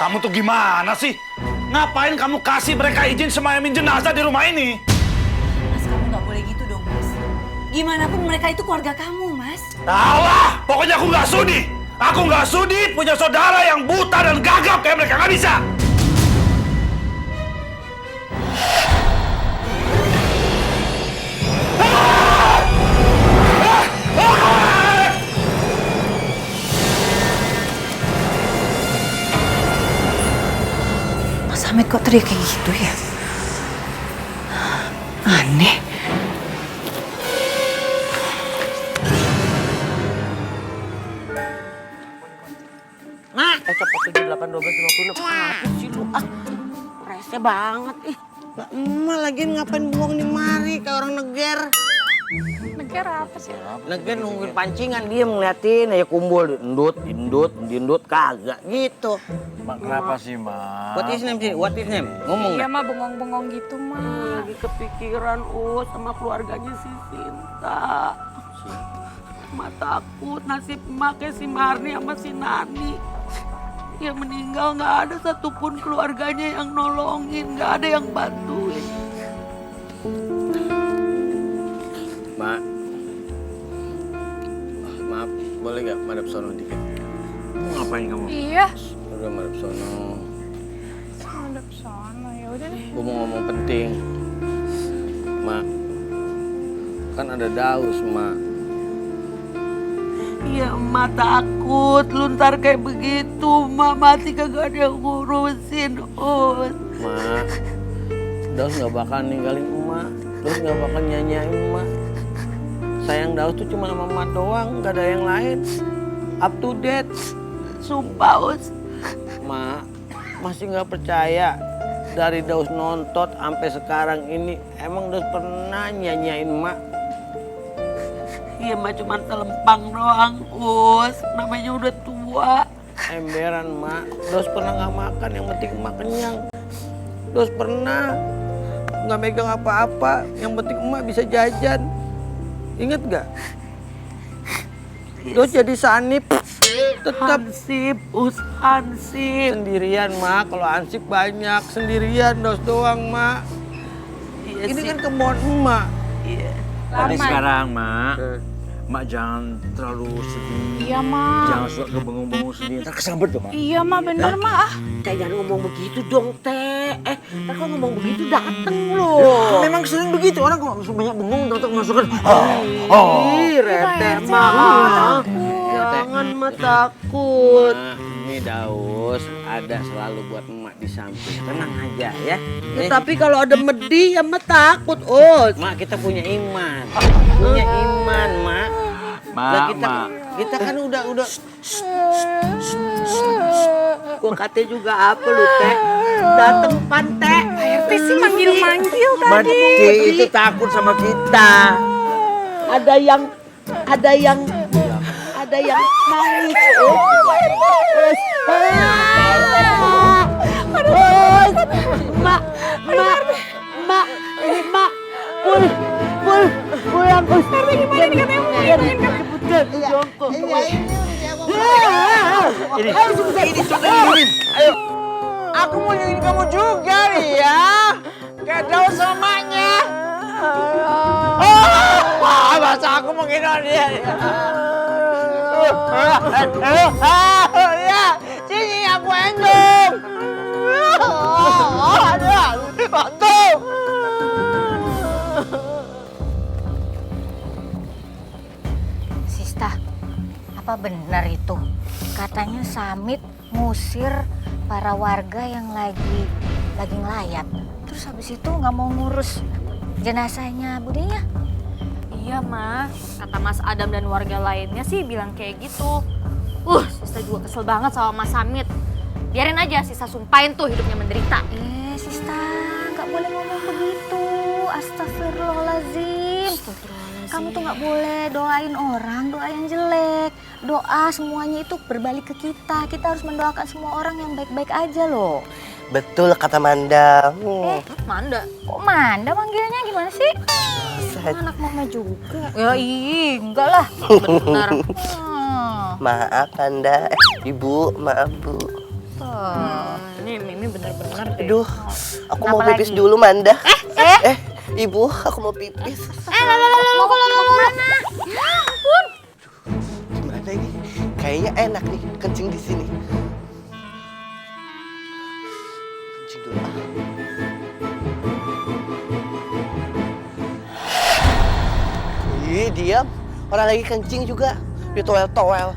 Kamu tuh gimana sih? Ngapain kamu kasih mereka izin semayamin jenazah di rumah ini? Mas, kamu nggak boleh gitu dong, Mas. Gimana pun mereka itu keluarga kamu, Mas. Alah, pokoknya aku nggak sudi. Aku nggak sudi punya saudara yang buta dan gagap kayak mereka. Nggak bisa. Mas Hamid kok teriak kayak gitu ya? Aneh. Nah, cepet 78 12 50 apa sih lu? Ah, rese banget ih. Lah emak lagi ngapain buang di mari kayak orang neger. Neger apa sih? Neger nungguin pancingan dia ngeliatin aja kumpul dindut kagak gitu. Mak, kenapa sih, Mak? What is name sih? What is name? Ngomong Iya dah. mah bengong-bengong gitu mah. Lagi kepikiran sama keluarganya si Sinta. Emak takut nasib emak kayak si Marni sama si Nani. Yang meninggal nggak ada satupun keluarganya yang nolongin, nggak ada yang bantuin. Mak, maaf, boleh gak madep sono dikit? Mau ngapain kamu? Iya. Udah madep sono. Ada sana ya udah deh. Gue mau ngomong penting. Mak, kan ada Daus, Mak. Iya emak takut, lu ntar kayak begitu, emak mati kagak ada yang ngurusin, Us. Mak, Daus gak bakal ninggalin emak. Daus gak bakal nyanyain emak. Sayang Daus tuh cuma sama emak doang, gak ada yang lain. Up to date. Sumpah, Us. Mak, masih gak percaya. Dari Daus nontot sampai sekarang ini, emang Daus pernah nyanyain emak? Iya mah cuma telempang doang, Us. Namanya udah tua. Emberan, Mak. Daus pernah nggak makan, yang penting emak kenyang. Daus pernah nggak megang apa-apa, yang penting emak bisa jajan. Ingat gak? Daus jadi sanip, tetap Hansip, Us, Hansip. sendirian, Mak. Kalau ansip banyak, sendirian Daus doang, Mak. Iya Ini sih. kan kemauan emak. Iya. Tadi Lama. sekarang, Mak. Mak jangan terlalu sedih. Iya mah. Jangan suka ngebengong-bengong sedih. Ntar kesambet dong, Mak. Iya mah bener mah ah. Teh jangan ngomong begitu dong, Teh. Ntar kalau ngomong begitu dateng loh. Memang sering begitu. Orang kalau banyak bengong, datang masukan. Ih, Rete mah. Jangan mah takut. Mak, ini Daus ada selalu buat emak di samping. Tenang aja ya. Ya, tapi kalau ada medih ya mah takut, Us. Mak, kita punya iman. Punya iman, Mak. Lah, kita kan udah Gua kate juga apa lu, Teh? Dateng pantai. Itu sih manggil-manggil tadi. Mati itu takut sama kita. Ada yang nangis. Mak, ini mak, pulang Us. Gimana nih katanya mau ngikutin kan? Jongkok. Ayo. Aku mau nyanyiin kamu juga, ya. Kayak Daus sama emaknya. Wah, masa aku menghina dia. Ya, sini aku endong. Aduh, bantu. Sista, apa benar itu? Katanya Samit ngusir para warga yang lagi ngelayat. Terus habis itu nggak mau ngurus jenazahnya Budinya. Iya, Ma. Kata Mas Adam dan warga lainnya sih bilang kayak gitu. Sista juga kesel banget sama Mas Samit. Biarin aja Sista sumpahin tuh hidupnya menderita. Sista, nggak boleh ngomong begitu. Astagfirullahaladzim. Kamu tuh nggak boleh doain orang, doa yang jelek. Doa semuanya itu berbalik ke kita. Kita harus mendoakan semua orang yang baik-baik aja loh. Betul kata Manda. Manda. Kok Manda manggilnya gimana sih? Anak mama juga. Ya enggak lah. Bener. Maaf Manda. Ibu, maaf Bu. Ini Mimi bener-bener deh. Aduh, aku mau pipis dulu, Manda. Ibu, aku mau pipis. Mau kemana? Ya ampun. Gimana ini? Kayaknya enak nih kencing di sini. Kencing dulu. Ih, diam. Orang lagi kencing juga. Di toel-toel.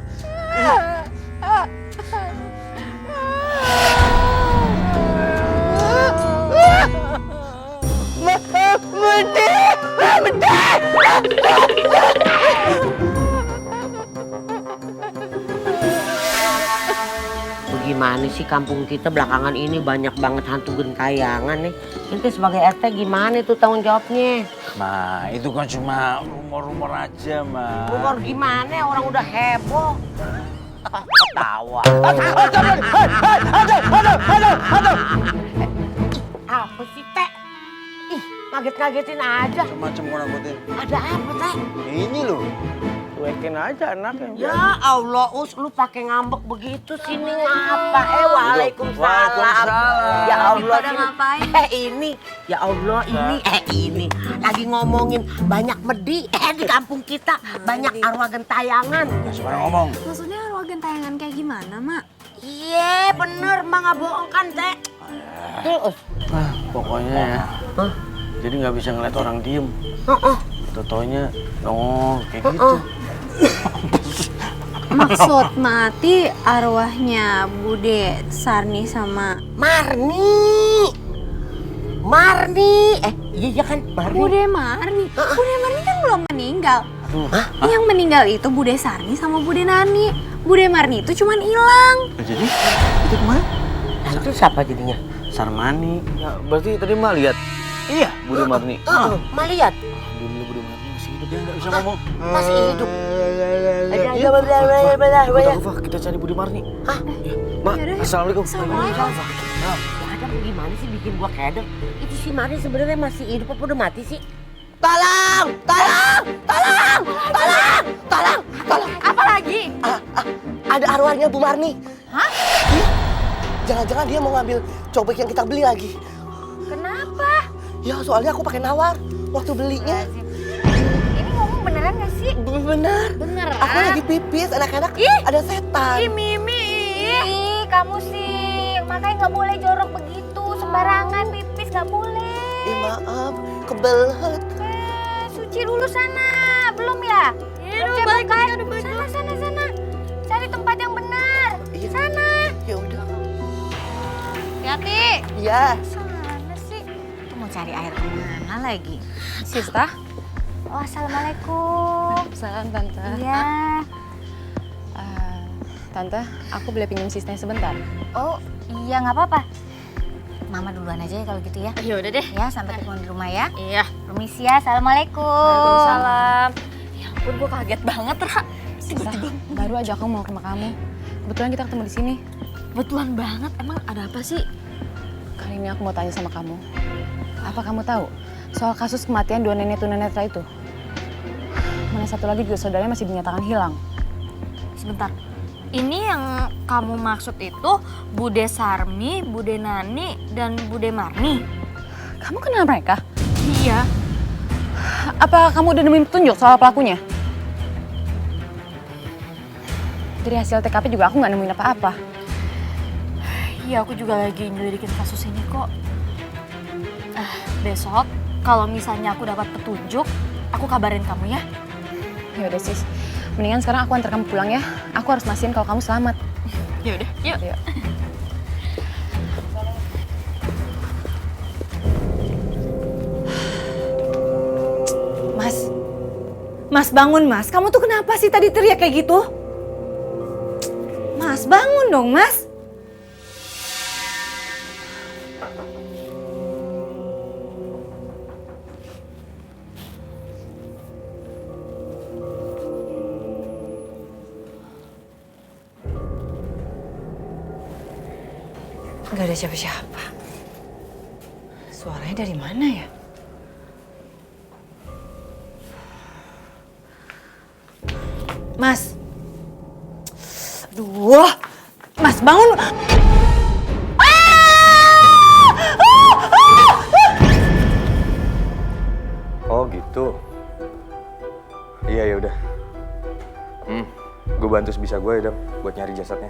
Bagaimana sih kampung kita belakangan ini banyak banget hantu gentayangan nih. Ente sebagai RT gimana itu tanggung jawabnya? Ma, itu kan cuma rumor-rumor aja, Ma. Rumor gimana? Orang udah heboh. Ketawa. Apa sih, Teh? Ih, ngaget-ngagetin aja. Macam-macam kau nakutin. Ada apa, Teh? Ini loh. Cuekin aja anaknya. Ya Allah, Us, lu pakai ngambek begitu sini ngapa? Waalaikumsalam. Ya Allah, Pada ngapain? ini. Ya Allah, ini. Lagi ngomongin banyak medi di kampung kita. Banyak arwah gentayangan. Sembarang ngomong. Maksudnya arwah gentayangan kayak gimana, Mak? Iya, bener, Mak nggak bohong kan, Teh? Terus, Pokoknya ya. Jadi nggak bisa ngeliat orang diem. Totonya nongol kayak gitu. Maksud mati arwahnya Bude Sarni sama Marni. Iya kan, Marni. Bude Marni. Bude Marni kan belum meninggal. Yang meninggal itu Bude Sarni sama Bude Nani. Bude Marni itu cuman hilang. Jadi itu kemana? Nah, itu siapa jadinya? Sarmani. Ya, berarti tadi Mak lihat. Iya, Bude Marni. Mak lihat. Alhamdulillah Bude Marni masih hidup, dia nggak bisa ngomong. Masih hidup. Udah, kita cari Bude Marni. Hah? Ya. Mak, assalamualaikum. Ya ada gimana sih bikin gua keder? Itu si Marni sebenarnya masih hidup apa udah mati sih? Tolong! Apa lagi? Ada arwahnya Bu Marni. Hah? Iya. Jangan-jangan dia mau ngambil cobek yang kita beli lagi. Kenapa? Ya, soalnya aku pakai nawar waktu belinya. Ini ngomong beneran gak sih? Bener. Beneran? Aku lagi pipis, anak-anak ada setan. Ih, Mimi. Ih, kamu sih. Makanya nggak boleh jorok begitu. Sembarangan pipis nggak boleh. Maaf, kebelet. Suci dulu sana. Belum ya? Udah balik. Sana. Cari tempat yang benar. Iya. Sana. Ya udah. Hati-hati. Iya. Sana sih. Itu mau cari air kemana lagi? Sista. Oh, assalamualaikum. Salam Tante. Iya. Tante, aku boleh pinjam Sista sebentar. Oh, iya nggak apa-apa. Mama duluan aja ya kalau gitu ya. Ya udah deh. Ya, sampai ketemu di rumah ya. Iya. Permisi ya, assalamualaikum. Waalaikumsalam. Ya ampun, gue kaget banget, Ra. Sista, baru aja aku mau ke rumah kamu. Kebetulan kita ketemu di sini. Betulan banget. Emang ada apa sih? Kali ini aku mau tanya sama kamu. Apa kamu tahu soal kasus kematian dua nenek tunanetra itu? Mana satu lagi juga saudaranya masih dinyatakan hilang. Sebentar. Ini yang kamu maksud itu Bude Sarmi, Bude Nani, dan Bude Marni? Kamu kenal mereka? Iya. Apa kamu udah nemuin petunjuk soal pelakunya? Dari hasil TKP juga aku nggak nemuin apa-apa. Iya, aku juga lagi nyelidikin kasus ini kok. Besok kalau misalnya aku dapat petunjuk, aku kabarin kamu ya. Ya udah sis, mendingan sekarang aku antar kamu pulang ya. Aku harus mastiin kalau kamu selamat. Ya udah, yuk. Yuk. Mas bangun Mas, kamu tuh kenapa sih tadi teriak kayak gitu? Mas bangun dong Mas. Gak ada siapa-siapa. Suaranya dari mana ya? Mas. Aduh. Mas bangun. Oh gitu. Iya ya udah. Gue bantu sebisa gue ya Dam, buat nyari jasadnya.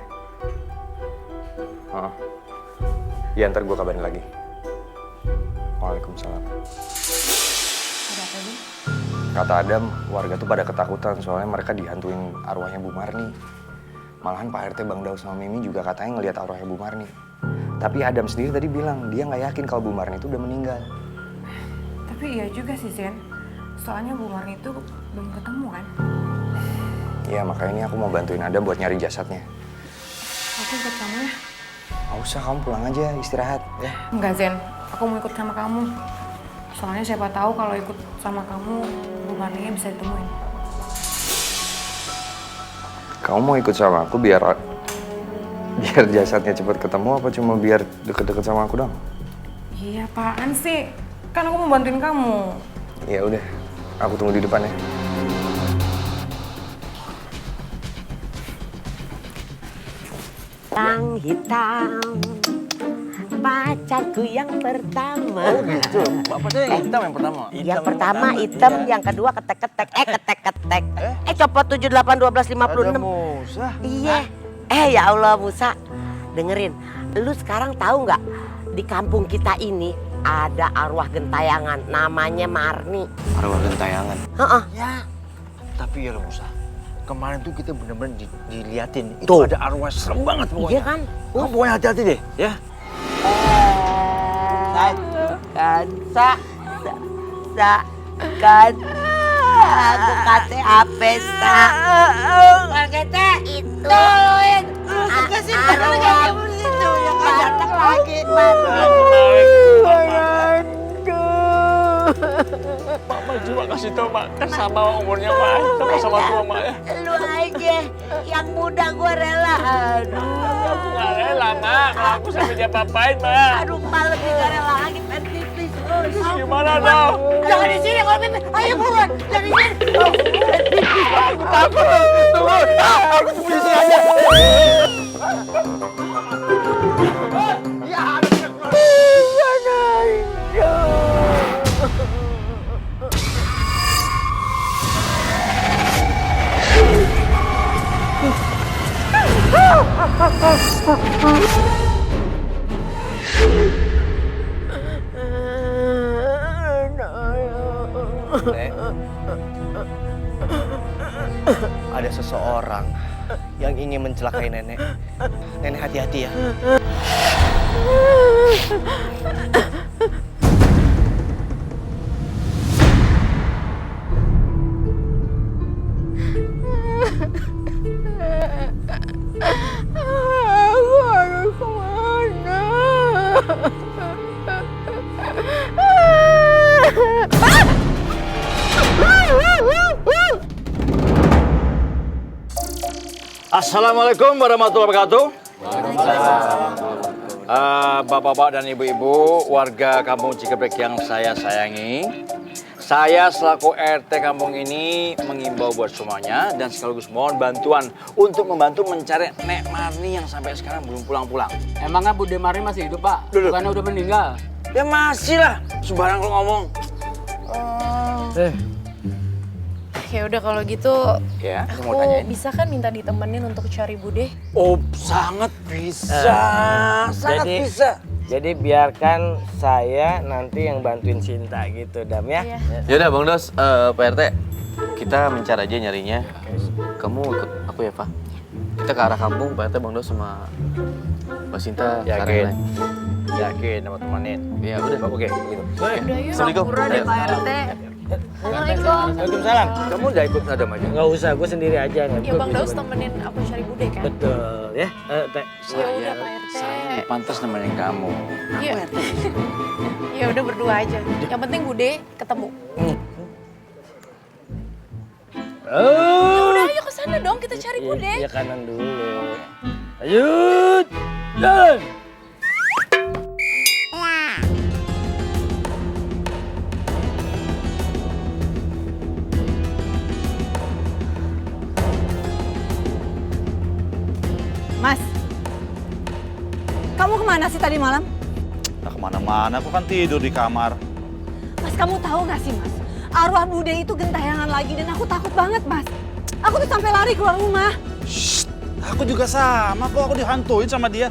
Iya ntar gue kabarin lagi. Waalaikumsalam. Ada apa sih? Kata Adam, warga tuh pada ketakutan soalnya mereka dihantuin arwahnya Bu Marni. Malahan Pak RT Bang Daus sama Mimi juga katanya ngelihat arwahnya Bu Marni. Tapi Adam sendiri tadi bilang dia nggak yakin kalau Bu Marni itu udah meninggal. Tapi iya juga sih Zen. Soalnya Bu Marni itu belum ketemu kan? Iya makanya ini aku mau bantuin Adam buat nyari jasadnya. Aku ikut kamu ya? Nggak usah, kamu pulang aja istirahat ya. Enggak Zen, aku mau ikut sama kamu. Soalnya siapa tahu kalau ikut sama kamu, Bu Marninya bisa ditemuin. Kamu mau ikut sama aku biar jasadnya cepat ketemu apa cuma biar deket-deket sama aku dong? Iya apaan sih? Kan aku mau bantuin kamu. Ya udah, aku tunggu di depan ya. Yang hitam, pacarku yang pertama. Oh gitu, bapaknya yang hitam yang pertama? Yang pertama hitam, yang kedua ketek-ketek. Ketek-ketek. Copot 78 12 56. Ada Musa. Iya. Ya Allah Musa, dengerin. Lu sekarang tahu nggak di kampung kita ini ada arwah gentayangan namanya Marni. Arwah gentayangan. Heeh. Ya. Tapi ya Musa, kemarin tuh kita bener-bener diliatin. Itu Tuh. ada arwah serem banget pokoknya. Iya kan? Kamu pokoknya hati-hati deh, ya. Kan aku kate apa sa? Kate itu arwah itu yang datang lagi Mama cuma kasih tau Mak, kan sama umurnya Mak, sama tua Mak ya. Lu aja yang muda gue rela. Aduh, Aku gak rela Mak, kalau aku sampai dia papain Mak. aduh malah gak rela lagi pengen pipis. Gimana dong? Jangan di sini kalau pipis. Ayo buruan, jangan di sini. Aku takut, tunggu. Aku di sini aja. Nek, ada seseorang yang ingin mencelakai nenek. Nenek hati-hati ya. Aku harus kemana? Assalamualaikum warahmatullahi wabarakatuh. Bapak-bapak dan ibu-ibu, warga kampung Cikebrek yang saya sayangi. Saya selaku RT kampung ini mengimbau buat semuanya dan sekaligus mohon bantuan untuk membantu mencari Nek Marni yang sampai sekarang belum pulang-pulang. Emangnya Bude Marni masih hidup, Pak? Duduk. Bukannya udah meninggal? Ya masih lah, sembarang lo ngomong. Ya udah kalau gitu, Ya, aku mau tanyain. bisa kan minta ditemenin untuk cari Bude? Oh, sangat bisa. Sangat jadi- bisa. Jadi biarkan saya nanti yang bantuin Cinta gitu, Dam ya. Iya. Yaudah Bang Dos, Pak RT, kita mencar aja nyarinya. Kamu ikut aku ya Pak? Kita ke arah kampung, Pak RT, Bang Dos sama Mbak Sinta ke arah Yakin? lain. Yakin sama temenin. Ya udah. Oke, gitu. Udah yuk. Assalamualaikum. deh Pak RT. Waalaikumsalam. Kamu udah ikut Adam aja? Nggak usah, gue sendiri aja. Ya Bang Daus temenin aku cari Bude kan? Betul ya. Teh. Ya udah Pak RT. Saya pantas nemenin kamu. Iya. Ya udah berdua aja. Yang penting Bude ketemu. Ya udah ayo ke sana dong kita cari Bude. Iya kanan dulu. Lanjut. Jalan. Mas, kamu kemana sih tadi malam? Nah kemana-mana, aku kan tidur di kamar. Mas, kamu tahu nggak sih Mas? arwah Bude itu gentayangan lagi dan aku takut banget, Mas. Aku tuh sampai lari keluar rumah. Shh, aku juga sama kok, aku dihantuin sama dia.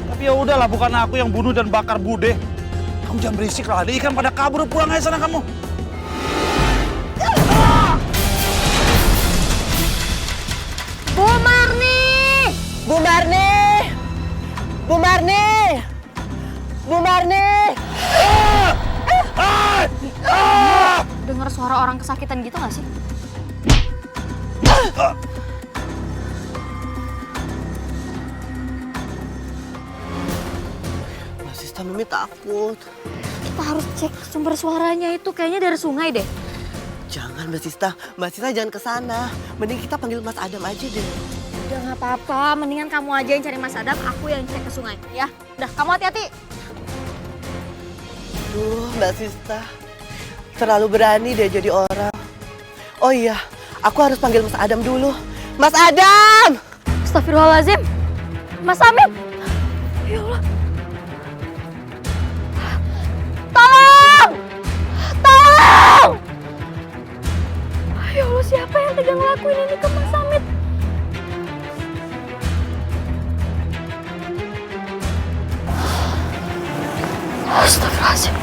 Tapi ya udahlah, bukan aku yang bunuh dan bakar Bude. Kamu jangan berisik lah, ada ikan pada kabur, pulang aja sana kamu. Bu Marni! Bu Marni! Bu Marni! Bu Marni! Dengar suara orang kesakitan gitu gak sih? Mbak Sista, Mimi takut. Kita harus cek sumber suaranya itu, kayaknya dari sungai deh. Jangan Mbak Sista jangan ke sana. Mending kita panggil Mas Adam aja deh. Udah gak apa-apa, mendingan kamu aja yang cari Mas Adam, aku yang cek ke sungai. Ya, udah kamu hati-hati. Duh, Mbak Sista. Terlalu berani deh jadi orang. Oh iya, aku harus panggil Mas Adam dulu. Mas Adam! Astagfirullahaladzim. Mas Amit. Ya Allah. Tolong! Tolong! Ya Allah, siapa yang tega ngelakuin ini ke Mas Amit? Astagfirullahaladzim.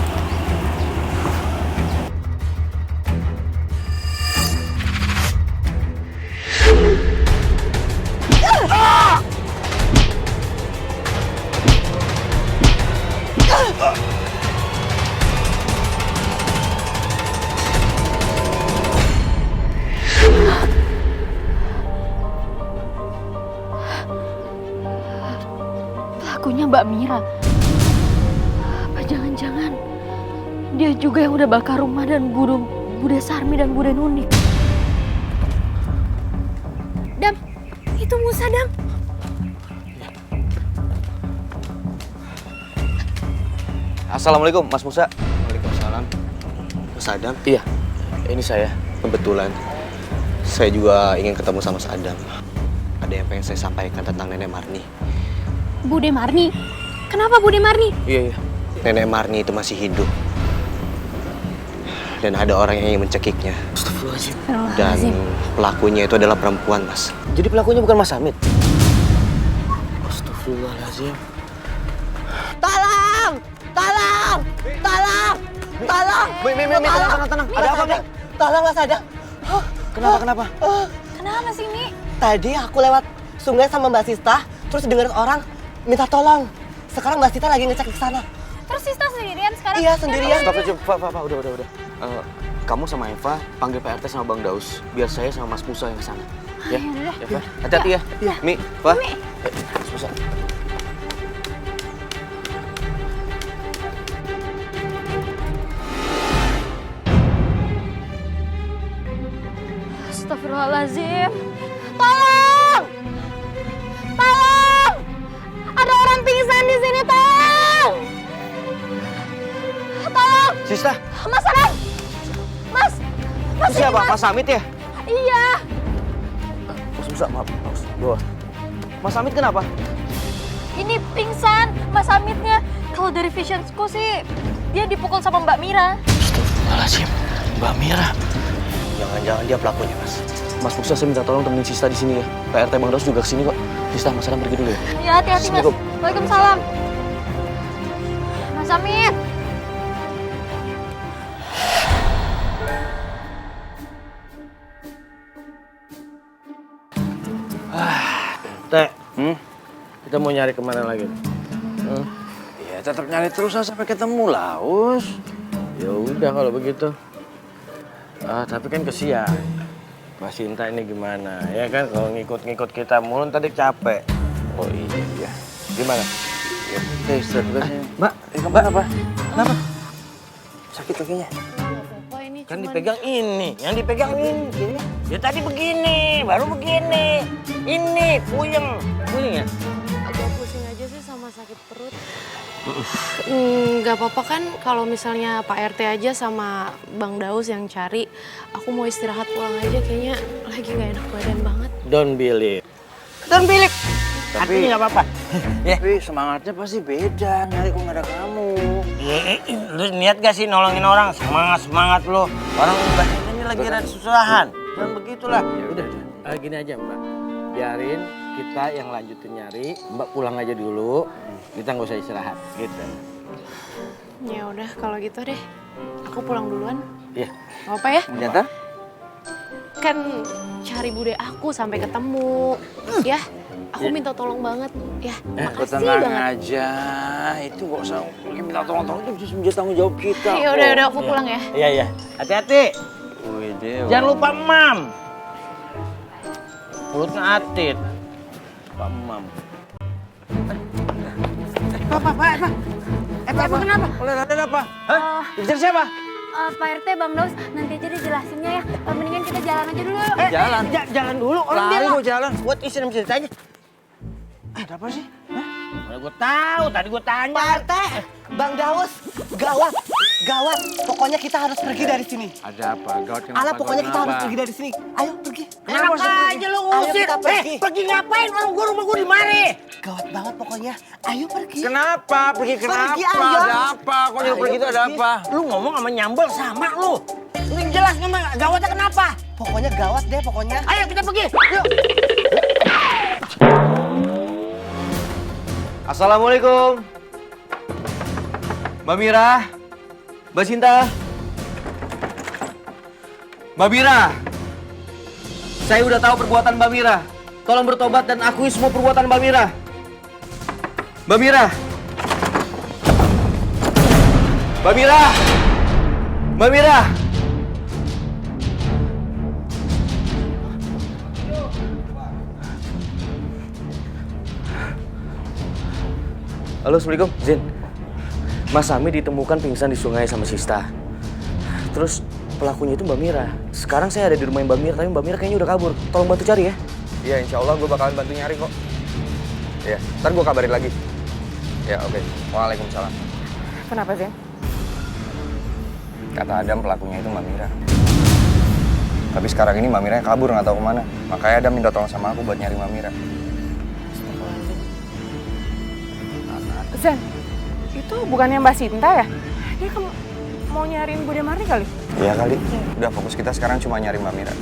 Pelakunya Mbak Mira. Apa jangan-jangan dia juga yang udah bakar rumah dan bunuh Bude Sarmi dan Bude Nunik? Dam, itu Musa, Dam. Assalamualaikum, Mas Musa. Waalaikumsalam. Mas Adam? Iya, ini saya. Kebetulan saya juga ingin ketemu sama Mas Adam. Ada yang pengen saya sampaikan tentang Nenek Marni. Bude Marni? Kenapa Bude Marni? Iya. Nenek Marni itu masih hidup. Dan ada orang yang ingin mencekiknya. Dan pelakunya itu adalah perempuan, Mas. Jadi pelakunya bukan Mas Amit? Astagfirullahaladzim. Tolong! Tolong! Tolong! Tolong! Tenang. Ada apa, Mi? Tolong, Mas Adam. Kenapa? Kenapa sih, Mi? Tadi aku lewat sungai sama Mbak Sista, terus dengerin orang minta tolong. Sekarang Mbak Sista lagi ngecek ke sana. Terus Sista sendirian sekarang? Iya, sendirian. Stop aja, Pak, udah. Kamu sama Eva panggil Pak RT sama Bang Daus, biar saya sama Mas Musa yang kesana. Ya, Eva. Hati-hati ya. Mi, Pak. Mas Musa. Astagfirullahaladzim. Tolong! Tolong! Ada orang pingsan di sini, tolong! Tolong! Sista. Mas Adam! Mas! Mas Itu siapa? ini, Mas Amit ya? Iya. Mas Musa, maaf. Bawah. Mas Amit kenapa? Ini pingsan, Mas Amitnya. Kalau dari visionsku sih, dia dipukul sama Mbak Mira. Astagfirullahaladzim. Mbak Mira. Jangan-jangan dia pelakunya, Mas. Mas Musa, saya minta tolong temenin Sista di sini ya. Pak RT Bang Daus juga kesini kok. Sista, Mas Adam pergi dulu ya. Ya, hati-hati, Mas. Waalaikumsalam. Mas Amit. Teh, kita mau nyari kemana lagi? Ya tetap nyari terus lah sampai ketemu Laus. Ya udah kalau begitu. Tapi kan kesian. Mas Sinta ini gimana? Ya kan kalau ngikut-ngikut kita mulu tadi capek. Oh iya. Gimana? Istirahat. Mbak, Mbak apa? Kenapa? Sakit kakinya? Kan dipegang ini, yang dipegang ini. Ya tadi begini, baru begini. Ini puyeng. Puyeng ya? Agak pusing aja sih sama sakit perut. Nggak apa-apa kan kalau misalnya Pak RT aja sama Bang Daus yang cari. Aku mau istirahat pulang aja, kayaknya lagi nggak enak badan banget. Don't believe. Tapi nggak apa-apa. Tapi semangatnya pasti beda, nyari kok nggak ada kamu. Lu niat gak sih nolongin orang? Semangat lu. Orang Mbak ini lagi ada kesusahan. Jangan begitulah. Udah, gini aja Mbak. Biarin kita yang lanjutin nyari. Mbak pulang aja dulu. Kita nggak usah istirahat. Gitu. Ya udah kalau gitu deh. Aku pulang duluan. Iya. Gak apa ya? Ternyata? Kan cari bude aku sampai ketemu. Ya, aku minta tolong banget. Ya, makasih Tenang banget. aja, itu gak usah minta tolong-tolong, itu bisa menjadi tanggung jawab kita. Ya udah aku pulang ya. Iya. Hati-hati. Jangan lupa mam. Mulutnya atit. Pak mam. Apa kenapa? Oleh Raden apa? Hah? Dikejar siapa? Pak RT, Bang Daus, nanti aja dijelasinnya ya. Mendingan kita jalan aja dulu yuk. Jalan. Jalan dulu. Orang dia Lari jalan. buat isi dan ceritanya. Ada apa sih? Hah? Mana gue tahu, tadi gue tanya. Pak RT, Bang Daus, gawat. Pokoknya kita harus pergi dari sini. Ada apa? Gawat kenapa? Alah, pokoknya kita harus pergi dari sini. Ayo pergi. Enak aja lu Ayo ngusir. kita pergi. Pergi ngapain? Rumah gue di mana? Gawat banget pokoknya. Ayo pergi. Kenapa? Pergi kenapa? Pergi, ayo. Ada apa? Kok nyuruh pergi itu ada apa? Lu ngomong sama nyambel sama lu. Ini jelas ngomong gawatnya kenapa? Pokoknya gawat deh pokoknya. Ayo kita pergi. Yuk. Assalamualaikum. Mbak Mira. Mbak Sinta. Mbak Mira. Saya udah tahu perbuatan Mbak Mira. Tolong bertobat dan akui semua perbuatan Mbak Mira. Mbak Mira. Mbak Mira. Mbak Mira. Halo, Assalamualaikum. Zin, Mas Sami ditemukan pingsan di sungai sama Sista. Terus pelakunya itu Mbak Mira. Sekarang saya ada di rumah Mbak Mira, tapi Mbak Mira kayaknya udah kabur. Tolong bantu cari ya. Iya, insya Allah gue bakalan bantu nyari kok. Iya, ntar gue kabarin lagi. Ya, oke. Waalaikumsalam. Kenapa, Zin? Kata Adam pelakunya itu Mbak Mira. Tapi sekarang ini Mbak Mira kabur nggak tahu kemana. Makanya Adam minta tolong sama aku buat nyari Mbak Mira. Zen, itu bukannya Mbak Sinta ya? Dia mau nyariin Bude Marni kali? Iya kali. Udah fokus kita sekarang cuma nyari Mbak Mira.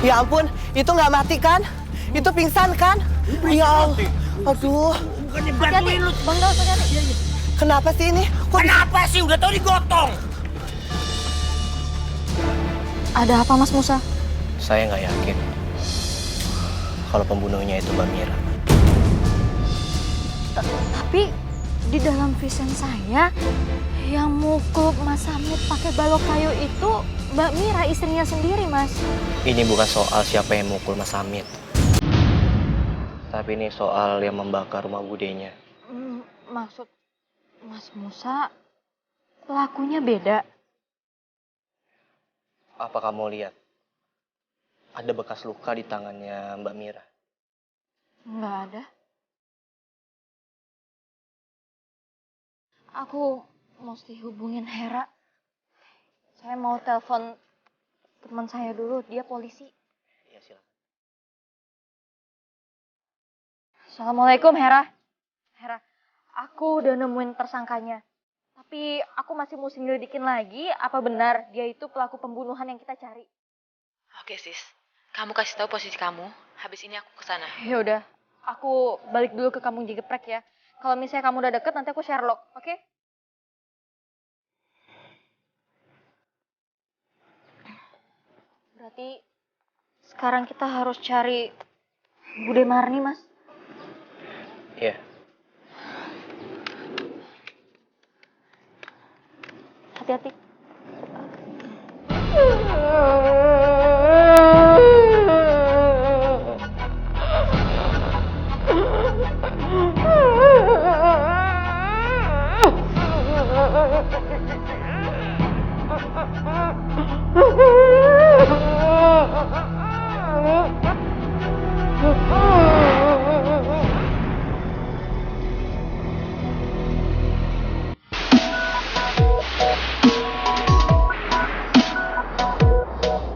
Ya ampun, itu nggak mati kan? Itu pingsan kan? Ya Allah. Aduh. Bukannya bantuin lu. Bang Daus, hati-hati. Kenapa sih ini? Kenapa sih? Udah tau digotong. Ada apa, Mas Musa? Saya nggak yakin kalau pembunuhnya itu Mbak Mira. Tapi di dalam vision saya yang mukul Mas Samit pakai balok kayu itu Mbak Mira, istrinya sendiri, Mas. Ini bukan soal siapa yang mukul Mas Samit. Tapi ini soal yang membakar rumah budenya. Maksud Mas Musa, pelakunya beda. Apa kamu lihat? Ada bekas luka di tangannya Mbak Mira. Nggak ada. Aku mesti hubungin Hera. Saya mau telepon teman saya dulu, dia polisi. Iya, silakan. Assalamualaikum, Hera. Hera, aku udah nemuin tersangkanya. Tapi aku masih mesti nyelidikin lagi apa benar dia itu pelaku pembunuhan yang kita cari. Oke, Sis. Kamu kasih tahu posisi kamu. Habis ini aku kesana. Ya udah, aku balik dulu ke Kampung Cigeprek ya. Kalau misalnya kamu udah deket, nanti aku Sherlock, oke? Berarti sekarang kita harus cari Bude Marni, Mas. Iya. Hati-hati.